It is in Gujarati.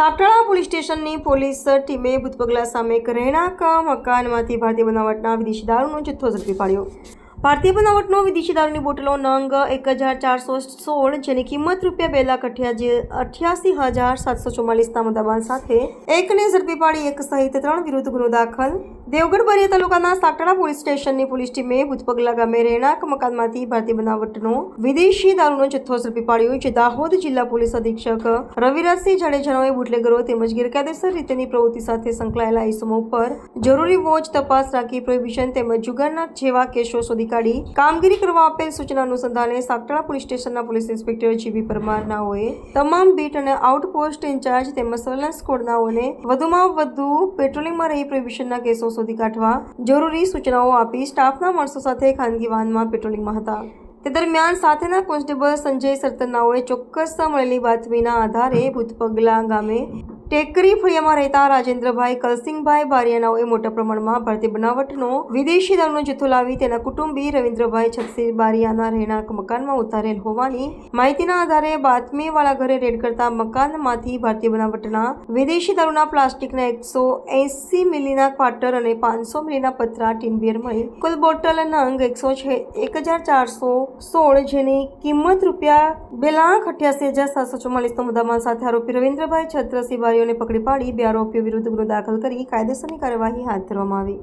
સાપટાળા પોલીસ સ્ટેશનની પોલીસ ટીમે ભૂતબગલા સામે એક રહેણાંક મકાનમાંથી ભારતીય બનાવટના વિદેશી દારૂનો જથ્થો ઝડપી પાડ્યો। ભારતીય બનાવટનો વિદેશી દારૂની બોટલો નંગ 1416 જેની કિંમત ₹2,88,744ના મુદ્દામાલ સાથે એકને ઝડપી પાડી એક સહિત 3 વિરુદ્ધ ગુનો દાખલ। દેવગઢ બરિયા તાલુકાના સાપટાળા પોલીસ સ્ટેશનની પોલીસ ટીમે ભૂતબગલા ગામે રહેણાંક મકાનમાંથી ભારતીય બનાવટનો વિદેશી દારૂનો જથ્થો ઝડપી પાડ્યો, જે દાહોદ જિલ્લા પોલીસ અધિક્ષક રવિરાજસિંહ જાડેજાએ બુટલેગરો તેમજ ગેરકાયદેસર રીતેની પ્રવૃત્તિ સાથે સંકળાયેલા ઇસમો ઉપર જરૂરી વોચ તપાસ રાખી પ્રોહિબિશન તેમજ જુગારના જેવા કેસો શોધી કાઢી કામગીરી કરવા આપેલ સૂચના અનુસંધાને સાપટાળા પોલીસ સ્ટેશનના પોલીસ ઇન્સ્પેક્ટર જીબી પરમાર નાઓએ તમામ બીટ અને આઉટપોસ્ટ ઇન્ચાર્જ તેમજ સર્વેલન્સ સ્ક્વોડ નાઓને વધુમાં વધુ પેટ્રોલિંગમાં રહી પ્રોહિબિશનના કેસો શોધી કાઢવા જરૂરી સૂચનાઓ આપી સ્ટાફના માણસો સાથે ખાનગી વાહનમાં પેટ્રોલિંગમાં હતા। તે દરમિયાન સાથેના કોન્સ્ટેબલ સંજય સરતનાઓએ ચોક્કસ મળેલી બાતમીના આધારે ભૂતબગલા ગામે ટેકરી ફળિયામાં રહેતા રાજેન્દ્રભાઈ કલસિંગભાઈ બારિયાનાઓએ મોટા પ્રમાણમાં ભારતીય બનાવટનો વિદેશી દારૂનો જથ્થો લાવી તેના કુટુંબી રવિન્દ્રભાઈ છત્રસિંહ બારિયાના રહેણાંક મકાનમાં ઉતારેલ હોવાની માહિતીના આધારે બાતમીવાળા ઘરે રેડ કરતા મકાનમાંથી ભારતીય બનાવટના વિદેશી દારૂના પ્લાસ્ટિકના 180 મિલીના ક્વાર્ટર અને 500 મિલીના પતરા ટીન બિયર મળી કુલ બોટલ નંગ 1416 જેની કિંમત ₹2,88,744નો મુદ્દામાલ સાથે આરોપી રવિન્દ્રભાઈ છત્રસિંહ બારિયા પકડી પાડી 2 આરોપીઓ વિરુદ્ધ ગુનો દાખલ કરી કાયદેસરની કાર્યવાહી હાથ ધરવામાં આવી।